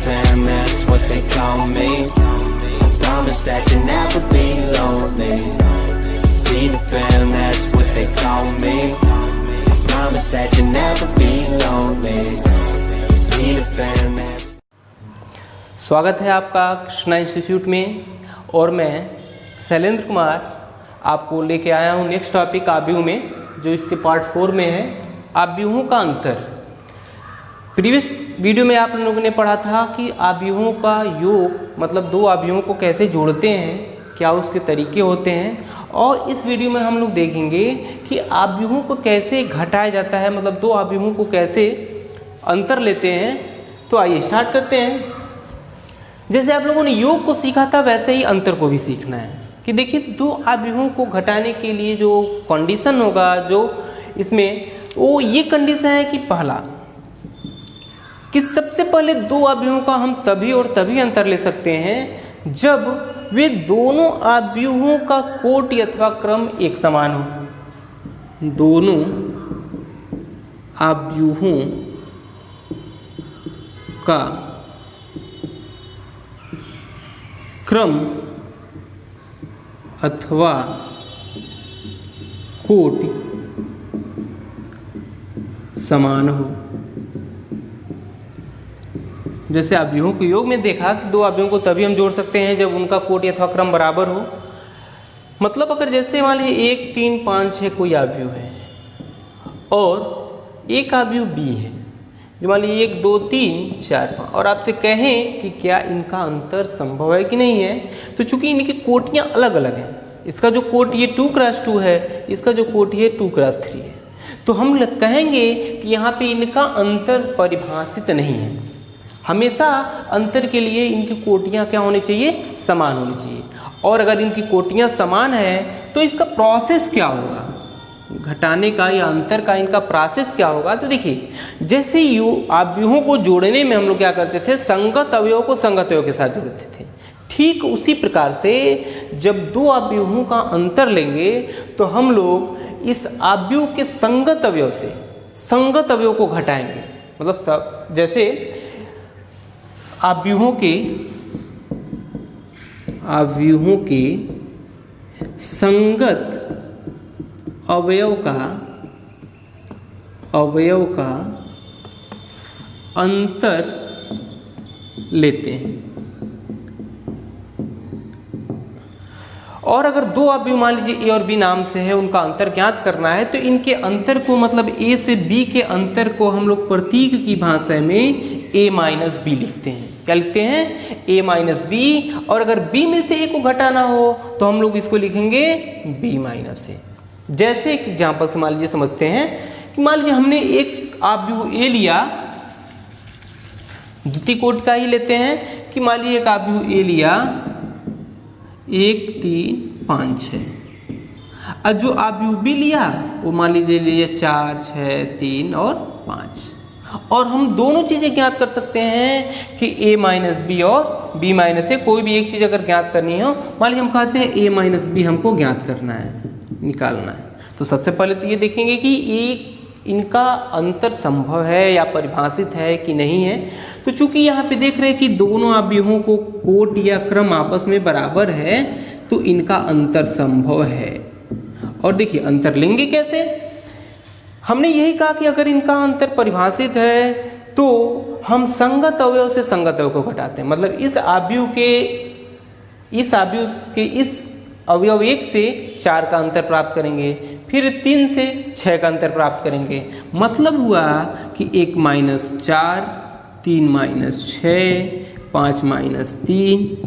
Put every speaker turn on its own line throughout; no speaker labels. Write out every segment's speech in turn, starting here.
fam, that's what they call me. I promise that you'll never be lonely. Be the fam, that's what they call me. I promise that you'll never be lonely. Be the fam, that's...
स्वागत है आपका Krishna institute में और मैं शैलेंद्र कुमार आपको लेके आया हूँ नेक्स्ट टॉपिक आव्यूह में, जो इसके पार्ट 4 में है आव्यूहों का अंतर। प्रीवियस वीडियो में आप लोगों ने पढ़ा था कि आव्यूहों का योग मतलब दो आव्यूहों को कैसे जोड़ते हैं, क्या उसके तरीके होते हैं, और इस वीडियो में हम लोग देखेंगे कि आव्यूहों को कैसे घटाया जाता है, मतलब दो आव्यूहों को कैसे अंतर लेते हैं। तो आइए स्टार्ट करते हैं। जैसे आप लोगों ने योग को सीखा था वैसे ही अंतर को भी सीखना है कि देखिए दो आव्यूहों को घटाने के लिए जो कंडीशन होगा जो इसमें, वो ये कंडीशन है कि पहला कि सबसे पहले दो आव्यूहों का हम तभी और तभी अंतर ले सकते हैं जब वे दोनों आव्यूहों का कोटि अथवा क्रम एक समान हो। दोनों आव्यूहों का क्रम अथवा कोटि समान हो। जैसे आव्यूहों के योग में देखा कि दो आव्यूहों को तभी हम जोड़ सकते हैं जब उनका कोटि अथवा क्रम बराबर हो। मतलब अगर जैसे मान लीजिए 1 3 5 6 कोई आव्यूह है और एक आव्यूह बी है, जो मान लीजिए 1 2 3 4 5, और आपसे कहें कि क्या इनका अंतर संभव है कि नहीं है, तो चूंकि इनकी कोटियाँ अलग अलग हैं, इसका जो कोटि ये 2x2 है, इसका जो कोटि है 2x3 है, तो हम कहेंगे कि यहाँ पे इनका अंतर परिभाषित नहीं है। हमेशा अंतर के लिए इनकी कोटियाँ क्या होनी चाहिए, समान होनी चाहिए। और अगर इनकी कोटियाँ समान है तो इसका प्रोसेस क्या होगा, घटाने का या अंतर का इनका प्रोसेस क्या होगा। तो देखिए जैसे आव्यूहों को जोड़ने में हम लोग क्या करते थे, संगत अवयव को संगत अवयव के साथ जोड़ते थे। ठीक उसी प्रकार से जब दो आव्यूहों का अंतर लेंगे तो हम लोग इस आव्यूह के संगत अवयव से संगत अवयव को घटाएंगे। मतलब जैसे आव्यूहों के संगत अवयव का अंतर लेते हैं। और अगर दो आव्यूह मान लीजिए ए और बी नाम से है, उनका अंतर ज्ञात करना है, तो इनके अंतर को मतलब ए से बी के अंतर को हम लोग प्रतीक की भाषा में a माइनस बी लिखते हैं। क्या लिखते हैं, a माइनस बी। और अगर b में से a को घटाना हो तो हम लोग इसको लिखेंगे b माइनस a। जैसे एक एग्जाम्पल से मान लीजिए समझते हैं कि मान लीजिए हमने एक आव्यूह ए लिया, द्वितीय कोटि का ही लेते हैं कि मान लीजिए एक आव्यूह ए लिया 1 3 5 6, और जो आव्यूह बी लिया वो मान लीजिए 4 6 3 और 5। और हम दोनों चीज़ें ज्ञात कर सकते हैं कि a माइनस बी और b माइनस ए, कोई भी एक चीज़ अगर ज्ञात करनी हो, मान लीजिए हम कहते हैं a माइनस बी हमको ज्ञात करना है, निकालना है। तो सबसे पहले तो ये देखेंगे कि इनका अंतर संभव है या परिभाषित है कि नहीं है। तो चूंकि यहाँ पे देख रहे हैं कि दोनों आव्यूहों को कोटि या क्रम आपस में बराबर है, तो इनका अंतर संभव है। और देखिए अंतर लेंगे कैसे, हमने यही कहा कि अगर इनका अंतर परिभाषित है तो हम संगत अवयव से संगत अवयव को घटाते हैं। मतलब इस आव्यूह के इस अवयव 1 से 4 का अंतर प्राप्त करेंगे, फिर 3 से 6 का अंतर प्राप्त करेंगे। मतलब हुआ कि 1 माइनस 4 3 माइनस 6 5 माइनस 3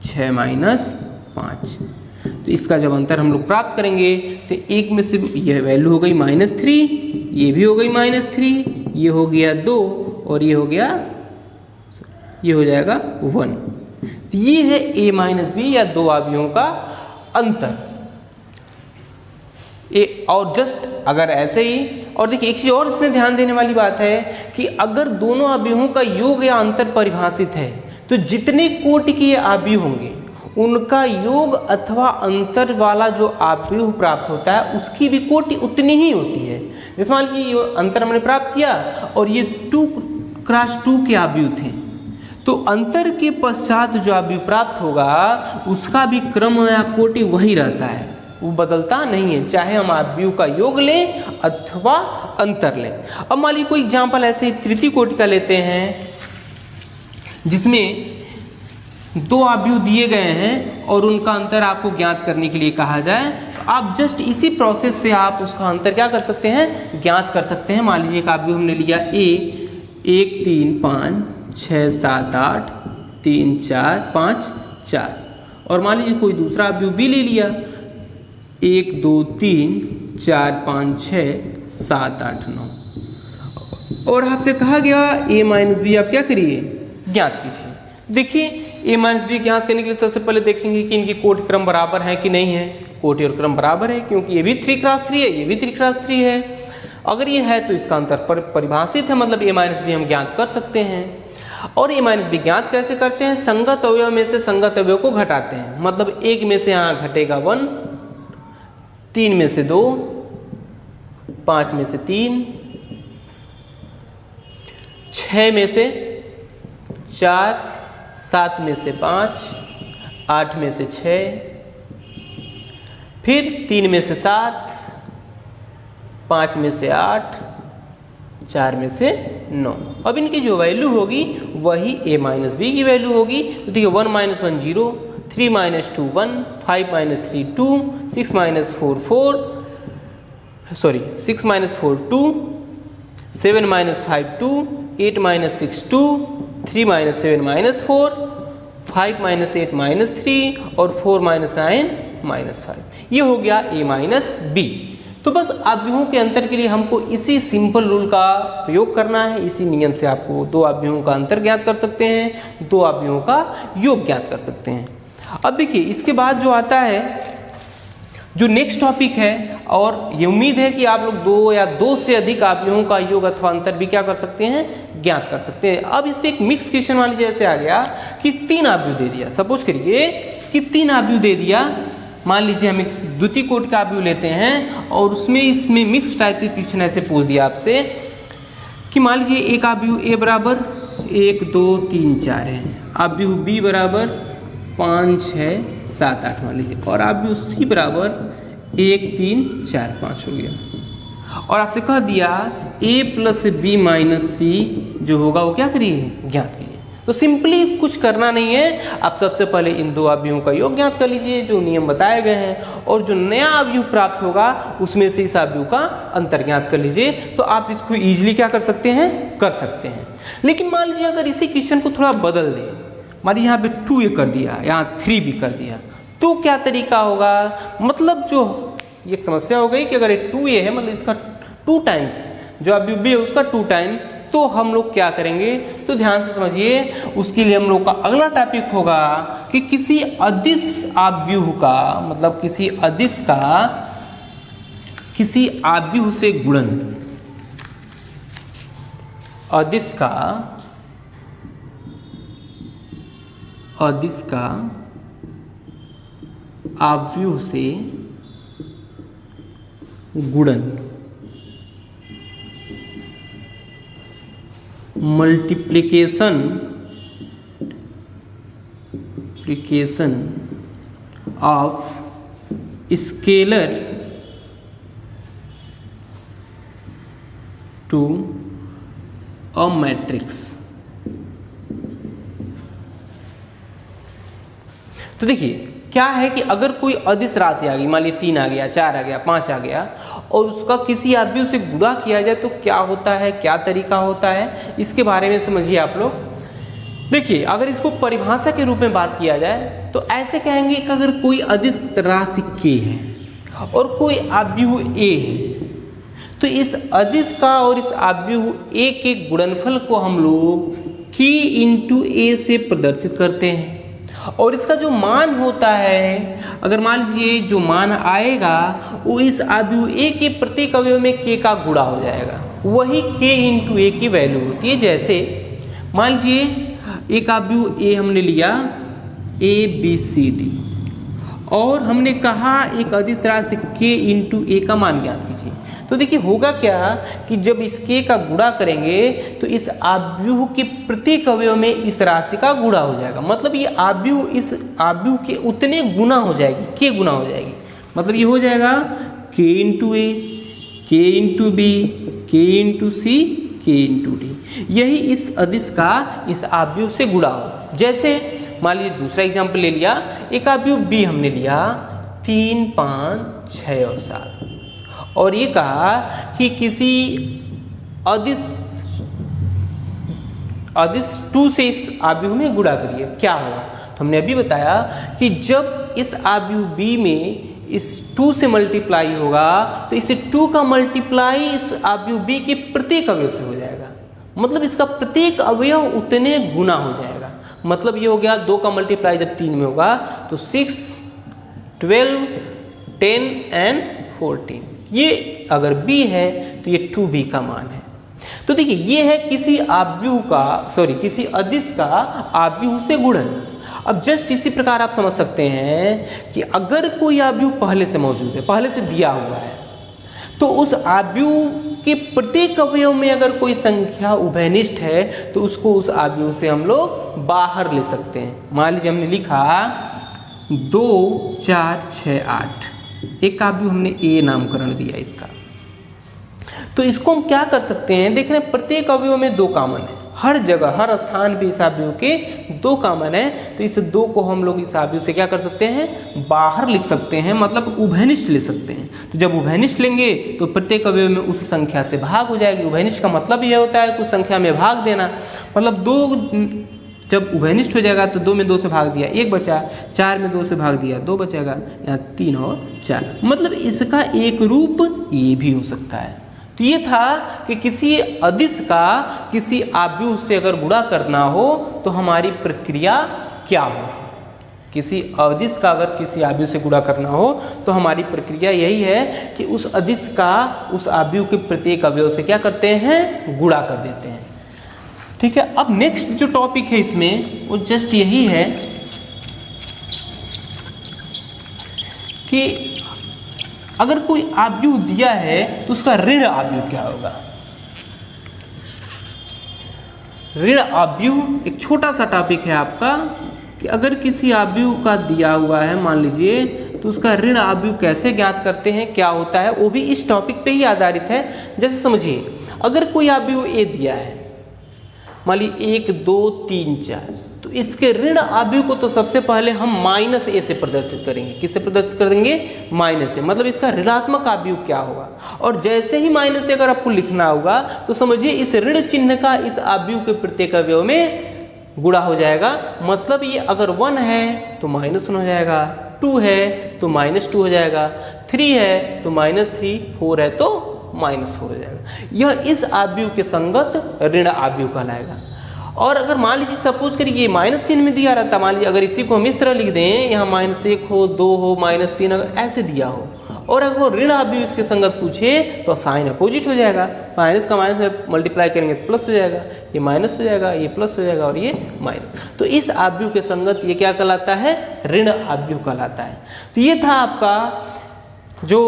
6 माइनस 5। तो इसका जब अंतर हम लोग प्राप्त करेंगे तो एक में से यह वैल्यू हो गई -3, ये भी हो गई -3, ये हो गया 2 और ये हो जाएगा 1। तो ये है a माइनस बी या दो आव्यूहों का अंतर। और जस्ट अगर ऐसे ही, और देखिए एक चीज़ और इसमें ध्यान देने वाली बात है कि अगर दोनों आव्यूहों का योग या अंतर परिभाषित है तो जितने कोटि के आव्यूह होंगे उनका योग अथवा अंतर वाला जो आव्यूह प्राप्त होता है उसकी भी कोटि उतनी ही होती है। जैसे मान लीजिए अंतर हमने प्राप्त किया और ये 2x2 के आव्यूह थे, तो अंतर के पश्चात जो आव्यूह प्राप्त होगा उसका भी क्रम या कोटि वही रहता है, वो बदलता नहीं है, चाहे हम आव्यूह का योग लें अथवा अंतर लें। अब मान लीजिए कोई एग्जाम्पल ऐसे तृतीय कोटि का लेते हैं जिसमें दो आव्यूह दिए गए हैं और उनका अंतर आपको ज्ञात करने के लिए कहा जाए, तो आप जस्ट इसी प्रोसेस से आप उसका अंतर क्या कर सकते हैं, ज्ञात कर सकते हैं। मान लीजिए एक आव्यूह हमने लिया A 1 3 5 6 7 8 3 4 5 4, और मान लीजिए कोई दूसरा आव्यूह B ले लिया 1 2 3 4 5 6 7 8 9, और आपसे कहा गया A माइनस बी आप क्या करिए, ज्ञात कीजिए। देखिए A माइनस बी ज्ञात करने के लिए सबसे पहले देखेंगे कि इनकी कोटि क्रम बराबर है कि नहीं है। कोटि और क्रम बराबर है क्योंकि ये भी 3x3 है, ये भी 3x3 है। अगर ये है तो इसका अंतर परिभाषित है, मतलब A माइनस बी हम ज्ञात कर सकते हैं। और A माइनस बी ज्ञात कैसे करते हैं, संगत अवयव में से संगत अवयव को घटाते हैं, मतलब 1 में से यहाँ घटेगा 1, 3 में से 2, 5 में से 3, 6 में से 4, 7 में से 5, 8 में से 6, फिर 3 में से 7, 5 में से 8, 4 में से 9। अब इनकी जो वैल्यू होगी वही A माइनस बी की वैल्यू होगी। तो देखिए 1 minus 1 0, 3 minus 2 1, 5 minus 3 2, 6 minus 4 4, sorry 6 minus 4 2, 7 minus 5 2, 8 minus 6 2, 3 minus 7 minus 4, 5 minus 8 minus 3 और 4 माइनस 9 माइनस 5। ये हो गया A माइनस बी। तो बस आव्यूहों के अंतर के लिए हमको इसी सिंपल रूल का प्रयोग करना है। इसी नियम से आपको दो आव्यूहों का अंतर ज्ञात कर सकते हैं, दो आव्यूहों का योग ज्ञात कर सकते हैं। अब देखिए इसके बाद जो आता है जो नेक्स्ट टॉपिक है, और ये उम्मीद है कि आप लोग दो या दो से अधिक आव्यूहों का योग अथवा अंतर भी क्या कर सकते हैं, ज्ञात कर सकते हैं। अब इस पे एक मिक्स क्वेश्चन वाली जैसे आ गया कि 3 आव्यूह दे दिया, सपोज करिए कि 3 आव्यूह दे दिया। मान लीजिए हम एक द्वितीय कोटि का आव्यूह लेते हैं और इसमें मिक्स टाइप के क्वेश्चन ऐसे पूछ दिया आपसे कि मान लीजिए एक आव्यूह A बराबर 1 2 3 4 है, आव्यूह B बराबर 5 6 7 8 मान लीजिए, और आव्यूह C बराबर 1 3 4 5 हो गया। और आपसे कह दिया A plus B minus C जो होगा वो क्या करिए, ज्ञात कीजिए। तो सिंपली कुछ करना नहीं है, आप सबसे पहले इन दो आव्यूहों का योग ज्ञात कर लीजिए जो नियम बताए गए हैं, और जो नया आव्यूह प्राप्त होगा उसमें से इस आव्यूह का अंतर ज्ञात कर लीजिए। तो आप इसको इजीली क्या कर सकते हैं, कर सकते हैं। लेकिन मान लीजिए अगर इसी क्वेश्चन को थोड़ा बदल दें, मान लीजिए यहाँ पे 2A कर दिया, यहाँ 3B कर दिया, तो क्या तरीका होगा। मतलब जो एक समस्या हो गई कि अगर ये 2A है मतलब इसका 2 टाइम्स, जो आव्यूह B है उसका 2 टाइम, तो हम लोग क्या करेंगे, तो ध्यान से समझिए। उसके लिए हम लोग का अगला टॉपिक होगा कि किसी अदिश आव्यूह का, मतलब किसी अदिश का किसी आव्यूह से गुणन, अदिश का आव्यूह से गुणन, multiplication of scalar to a matrix. तो देखिए क्या है कि अगर कोई अदिश राशि आ गई, मान लीजिए 3 आ गया, 4 आ गया, 5 आ गया, और उसका किसी आव्यूह से गुणा किया जाए तो क्या होता है, क्या तरीका होता है, इसके बारे में समझिए आप लोग। देखिए अगर इसको परिभाषा के रूप में बात किया जाए तो ऐसे कहेंगे कि अगर कोई अदिश राशि k है और कोई आव्यूह a है, तो इस अदिश का और इस आव्यूह a के गुणनफल को हम लोग k इंटू a से प्रदर्शित करते हैं, और इसका जो मान होता है, अगर मान लीजिए जो मान आएगा वो इस आव्यूह A के प्रत्येक अवयव में k का गुणा हो जाएगा, वही k इंटू a की वैल्यू होती है। जैसे मान लीजिए एक आव्यूह A हमने लिया A B C D, और हमने कहा एक अदिश राशि k इंटू a का मान ज्ञात कीजिए। तो देखिए होगा क्या कि जब इस k का गुणा करेंगे तो इस आव्यूह के प्रत्येक अवयव में इस राशि का गुणा हो जाएगा। मतलब ये आव्यूह इस आव्यूह के उतने गुना हो जाएगी, k गुना हो जाएगी। मतलब ये हो जाएगा k into A, k into B, k into C, k into D. यही इस अदिश का इस आव्यूह से गुणा हो। जैसे मान लीजिए दूसरा एग्जाम्पल ले लिया, एक आव्यूह बी हमने लिया 3, 5, 6 और 7 और ये कहा कि किसी अदिश 2 से इस आव्यूह में गुणा करिए, क्या होगा। तो हमने अभी बताया कि जब इस आव्यूह बी में इस 2 से मल्टीप्लाई होगा तो इस 2 का मल्टीप्लाई इस आव्यूह बी के प्रत्येक अवयव से हो जाएगा। मतलब इसका प्रत्येक अवयव उतने गुना हो जाएगा। मतलब ये हो गया 2 का मल्टीप्लाई जब 3 में होगा तो 6, 12, 10 एंड 14। ये अगर b है तो ये 2b का मान है। तो देखिए ये है किसी अदिश का आव्यूह से गुणन। अब जस्ट इसी प्रकार आप समझ सकते हैं कि अगर कोई आव्यूह पहले से मौजूद है, पहले से दिया हुआ है, तो उस आव्यूह के प्रत्येक अवयव में अगर कोई संख्या उभयनिष्ठ है तो उसको उस आव्यूह से हम लोग बाहर ले सकते हैं। मान लीजिए हमने लिखा 2, 4, 6, 8, एक आव्यूह हमने ए नामकरण दिया इसका। तो इसको हम क्या कर सकते हैं, देख रहे हैं प्रत्येक अवयव में 2 कॉमन है, हर जगह हर स्थान पे इस आव्यूह के 2 कॉमन है। तो इस 2 को हम लोग इस आव्यूह से क्या कर सकते हैं, बाहर लिख सकते हैं, मतलब उभयनिष्ठ ले सकते हैं। तो जब उभयनिष्ठ लेंगे तो प्रत्येक अवयव में उस संख्या से भाग हो जाएगी। उभयनिष्ठ का मतलब यह होता है कुछ संख्या में भाग देना। मतलब 2 जब उभयनिष्ठ हो जाएगा तो 2 में 2 से भाग दिया 1 बचा, 4 में 2 से भाग दिया 2 बचेगा, यहाँ 3 और 4। मतलब इसका एक रूप ये भी हो सकता है। तो ये था कि किसी अदिश का किसी आव्यूह से अगर गुणा करना हो तो हमारी प्रक्रिया क्या हो। किसी अदिश का अगर किसी आव्यूह से गुणा करना हो तो हमारी प्रक्रिया यही है कि उस अदिश का उस आव्यूह के प्रत्येक अवयव से क्या करते हैं, गुणा कर देते हैं। ठीक है। अब नेक्स्ट जो टॉपिक है इसमें वो जस्ट यही है कि अगर कोई आव्यूह दिया है तो उसका ऋण आव्यूह क्या होगा। ऋण आव्यूह एक छोटा सा टॉपिक है आपका कि अगर किसी आव्यूह का दिया हुआ है मान लीजिए तो उसका ऋण आव्यूह कैसे ज्ञात करते हैं, क्या होता है, वो भी इस टॉपिक पे ही आधारित है। जैसे समझिए अगर कोई आव्यूह ए दिया है मान लीजिए 1, 2, 3, 4, तो इसके ऋण आव्यूह को तो सबसे पहले हम -a से प्रदर्शित करेंगे। किससे प्रदर्शित कर देंगे, -a। मतलब इसका ऋणात्मक आव्यूह क्या होगा। और जैसे ही -a अगर आपको लिखना होगा तो समझिए इस ऋण चिन्ह का इस आव्यूह के प्रत्येक अवयव में गुणा हो जाएगा। मतलब ये अगर 1 है तो -1 हो जाएगा, 2 है तो -2 हो जाएगा, 3 है तो -3, 4 है तो -4 हो जाएगा। यह इस आव्यूह के संगत ऋण आव्यूह कहलाएगा। और अगर मान लीजिए सपोज करिए ये माइनस चिन्ह में दिया रहता, मान लीजिए अगर इसी को हम इस तरह लिख दें, यहाँ -1 हो, 2 हो, -3 अगर ऐसे दिया हो और अगर ऋण आव्यूह इसके संगत पूछे तो साइन अपोजिट हो जाएगा। माइनस का माइनस में मल्टीप्लाई करेंगे तो प्लस हो जाएगा, ये माइनस हो जाएगा, ये प्लस हो जाएगा और ये माइनस। तो इस आव्यूह के संगत ये क्या कहलाता है, ऋण आव्यूह कहलाता है। तो ये था आपका जो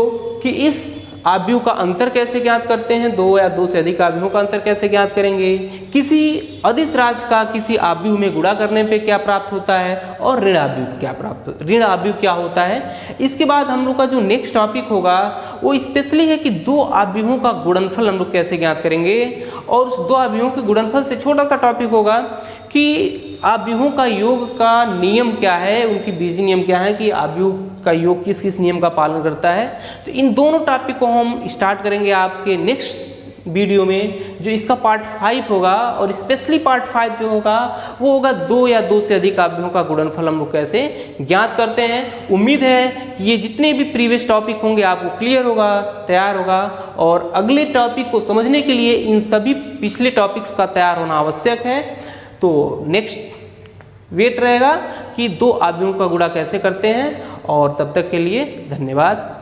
कि इस आव्यूह का अंतर कैसे ज्ञात करते हैं, 2 या 2 से अधिक आव्यूहों का अंतर कैसे ज्ञात करेंगे, किसी अदिश राशि का किसी आव्यूह में गुणा करने पे क्या प्राप्त होता है और ऋण आव्यूह क्या होता है। इसके बाद हम लोग का जो नेक्स्ट टॉपिक होगा वो स्पेशली है कि 2 आव्यूहों का गुणनफल हम लोग कैसे ज्ञात करेंगे। और उस 2 आव्यूहों के गुणनफल से छोटा सा टॉपिक होगा कि आव्यूहों का योग का नियम क्या है, उनकी बीजीय नियम क्या है, कि आव्यूह का योग किस किस नियम का पालन करता है। तो इन दोनों टॉपिक को हम स्टार्ट करेंगे आपके नेक्स्ट वीडियो में, जो इसका पार्ट 5 होगा। और स्पेशली पार्ट 5 जो होगा वो होगा 2 या 2 से अधिक आव्यूहों का गुणनफल हम लोग कैसे ज्ञात करते हैं। उम्मीद है कि ये जितने भी प्रीवियस टॉपिक होंगे आपको क्लियर होगा, तैयार होगा। और अगले टॉपिक को समझने के लिए इन सभी पिछले टॉपिक्स का तैयार होना आवश्यक है। तो नेक्स्ट वेट रहेगा कि 2 आव्यूहों का गुणा कैसे करते हैं। और तब तक के लिए धन्यवाद।